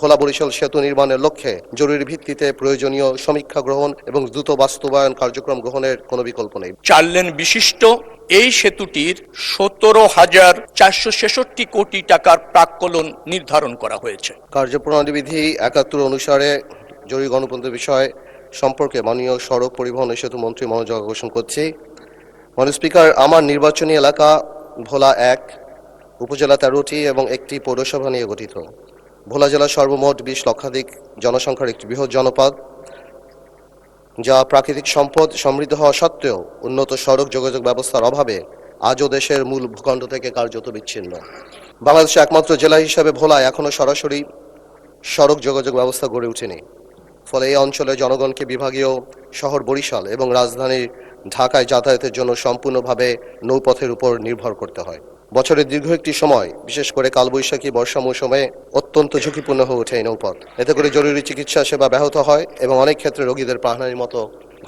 ভোলা বরিশাল সেতু নির্মাণের লক্ষ্যে জরুরি ভিত্তিতে প্রয়োজনীয় সমীক্ষা গ্রহণ এবং দ্রুত বাস্তবায়ন কার্যক্রম গ্রহণের কোনো বিকল্প নেই। 4 লেন বিশিষ্ট এই সেতুটির 17,466 কোটি টাকার প্রাক্কলন নির্ধারণ করা হয়েছে। কার্যপ্রণালী বিধি 71 অনুসারে জরুরি গণতন্ত্র বিষয় সম্পর্কে মাননীয় সড়ক পরিবহন ও সেতু মন্ত্রী মনোযোগ আকর্ষণ করছি। মাননীয় স্পিকার, আমার নির্বাচনী এলাকা ভোলা 1 উপজেলা 13টি এবং একটি পৌরসভা নিয়ে গঠিত। ভোলা জেলার সর্বমোট 20 লক্ষাধিক জনসংখ্যার একটি বৃহৎ জনপদ, যা প্রাকৃতিক সম্পদ সমৃদ্ধ হওয়া সত্ত্বেও উন্নত সড়ক যোগাযোগ ব্যবস্থার অভাবে আজও দেশের মূল ভূখণ্ড থেকে কার্যত বিচ্ছিন্ন। বাংলাদেশের একমাত্র জেলা হিসেবে ভোলায় এখনও সরাসরি সড়ক যোগাযোগ ব্যবস্থা গড়ে ওঠেনি। ফলে এই অঞ্চলের জনগণকে বিভাগীয় শহর বরিশাল এবং রাজধানী ঢাকায় যাতায়াতের জন্য সম্পূর্ণভাবে নৌপথের উপর নির্ভর করতে হয়। বছরের দীর্ঘ একটি সময়, বিশেষ করে কালবৈশাখী বর্ষা মৌসুমে অত্যন্ত ঝুঁকিপূর্ণ হয়ে ওঠে এই নৌপথ। এতে করে জরুরি চিকিৎসা সেবা ব্যাহত হয় এবং অনেক ক্ষেত্রে রোগীদের প্রাণহানির মতো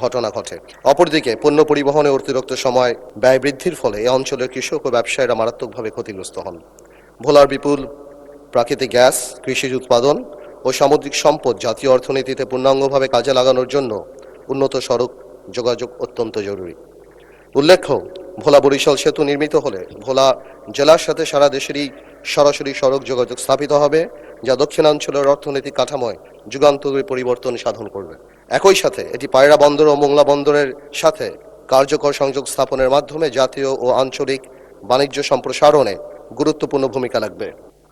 ঘটনা ঘটে। অপরদিকে পণ্য পরিবহনে অতিরিক্ত সময় ব্যয় বৃদ্ধির ফলে এই অঞ্চলের কৃষক ও ব্যবসায়ীরা মারাত্মকভাবে ক্ষতিগ্রস্ত হন। ভোলার বিপুল প্রাকৃতিক গ্যাস, কৃষিজ উৎপাদন ও সামুদ্রিক সম্পদ জাতীয় অর্থনীতিতে পূর্ণাঙ্গভাবে কাজে লাগানোর জন্য উন্নত সড়ক যোগাযোগ অত্যন্ত জরুরি। উল্লেখ্য, ভোলা বরিশাল সেতু নির্মিত হলে ভোলা জেলার সাথে সারা দেশেরই সরাসরি সড়ক যোগাযোগ স্থাপিত হবে, যা দক্ষিণাঞ্চলের অর্থনৈতিক কাঠামোয় যুগান্তকারী পরিবর্তন সাধন করবে। একই সাথে এটি পায়রা বন্দর ও মোংলা বন্দরের সাথে কার্যকর সংযোগ স্থাপনের মাধ্যমে জাতীয় ও আঞ্চলিক বাণিজ্য সম্প্রসারণে গুরুত্বপূর্ণ ভূমিকা রাখবে।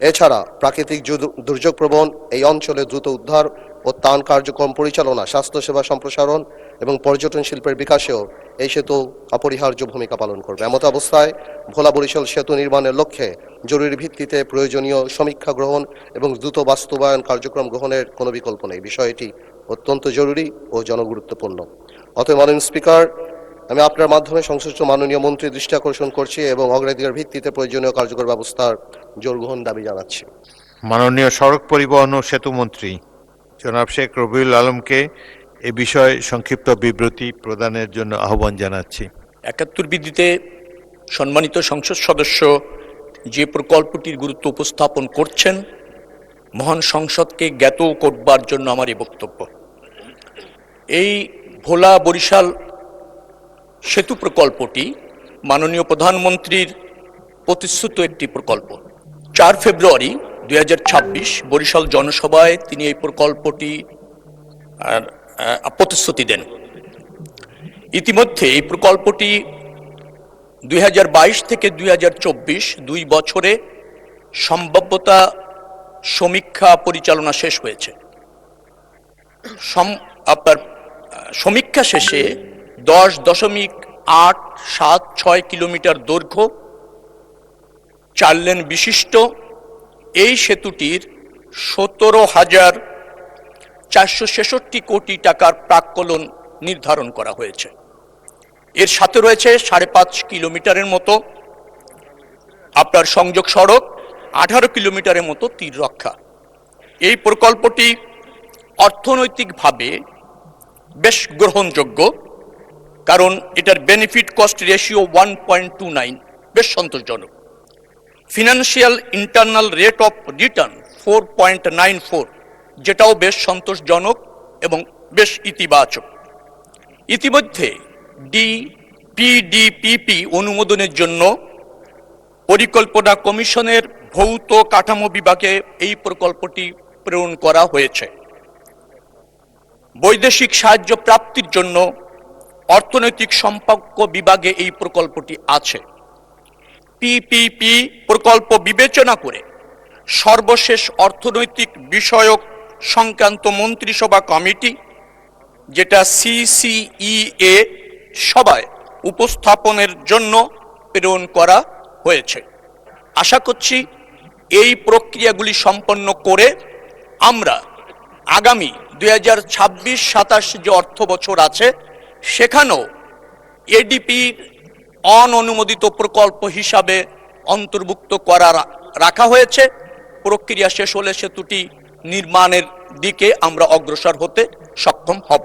এছাড়া প্রাকৃতিক দুর্যোগ প্রবণ এই অঞ্চলে দ্রুত উদ্ধার ও ত্রাণ কার্যক্রম পরিচালনা, স্বাস্থ্যসেবা সম্প্রসারণ এবং পর্যটন শিল্পের বিকাশেও এই সেতু অপরিহার্য ভূমিকা পালন করবে। এমত অবস্থায় ভোলা বরিশাল সেতু নির্মাণের লক্ষ্যে জরুরি ভিত্তিতে প্রয়োজনীয় সমীক্ষা গ্রহণ এবং দ্রুত বাস্তবায়ন কার্যক্রম গ্রহণের কোনো বিকল্প নেই। বিষয়টি অত্যন্ত জরুরি ও জনগুরুত্বপূর্ণ। অতএব মাননীয় স্পিকার, আমি আপনার মাধ্যমে সংশ্লিষ্ট মাননীয় মন্ত্রীর দৃষ্টি আকর্ষণ করছি এবং অগ্রাধিকার ভিত্তিতে প্রয়োজনীয় কার্যকর ব্যবস্থার জোর গ্রহণ দাবি জানাচ্ছি। মাননীয় সড়ক পরিবহন ও সেতু মন্ত্রী জনাব শেখ রবিউল আলমকে এ বিষয়ে সংক্ষিপ্ত বিবৃতি প্রদানের জন্য আহ্বান জানাচ্ছি। 71 বিধিতে সম্মানিত সংসদ সদস্য যে প্রকল্পটির গুরুত্ব উপস্থাপন করছেন, মহান সংসদকে জ্ঞাত করবার জন্য আমার এই বক্তব্য। এই ভোলা বরিশাল সেতু প্রকল্পটি মাননীয় প্রধানমন্ত্রীর প্রতিশ্রুত একটি প্রকল্প। 4 ফেব্রুয়ারি 2026 বরিশাল জনসভায় তিনি এই প্রকল্পটি প্রতিশ্রুতি দেন। ইতিমধ্যে এই প্রকল্পটি 2022 থেকে 2024 2 বছরে সম্ভাব্যতা সমীক্ষা পরিচালনা শেষ হয়েছে। আপনার সমীক্ষা শেষে 10.876 কিলোমিটার দৈর্ঘ্য, 4 লেন বিশিষ্ট এই সেতুটির 17,466 কোটি টাকার প্রাক্কলন নির্ধারণ করা হয়েছে। এর সাথে রয়েছে 5.5 কিলোমিটারের মতো আপনার সংযোগ সড়ক, 18 কিলোমিটারের মতো তীর রক্ষা। এই প্রকল্পটি অর্থনৈতিকভাবে বেশ গ্রহণযোগ্য, কারণ এটার বেনিফিট কস্ট রেশিও 1.29 বেশ সন্তোষজনক। Financial internal rate of return 4.94, যেটাও বেশ সন্তোষজনক এবং বেশ ইতিবাচক। ইতিমধ্যে পিডিপিপি অনুমোদনের জন্য পরিকল্পনা কমিশনের ভৌত কাঠামো বিভাগে এই প্রকল্পটি প্রেরণ করা হয়েছে। বৈদেশিক সাহায্য প্রাপ্তির জন্য অর্থনৈতিক সম্পর্ক বিভাগে এই প্রকল্পটি আছে। পিপিপি প্রকল্প বিবেচনা করে সর্বশেষ অর্থনৈতিক বিষয়ক সংক্রান্ত মন্ত্রিসভা কমিটি, যেটা সিসিইএ সভায় উপস্থাপনের জন্য প্রেরণ করা হয়েছে। আশা করছি এই প্রক্রিয়াগুলি সম্পন্ন করে আমরা আগামী 2026-27 যে অর্থ বছর আছে, সেখানেও এডিপির অননুমোদিত প্রকল্প হিসাবে অন্তর্ভুক্ত করা রাখা হয়েছে। প্রক্রিয়া শেষ হলে সেতুটি নির্মাণের দিকে আমরা অগ্রসর হতে সক্ষম হব।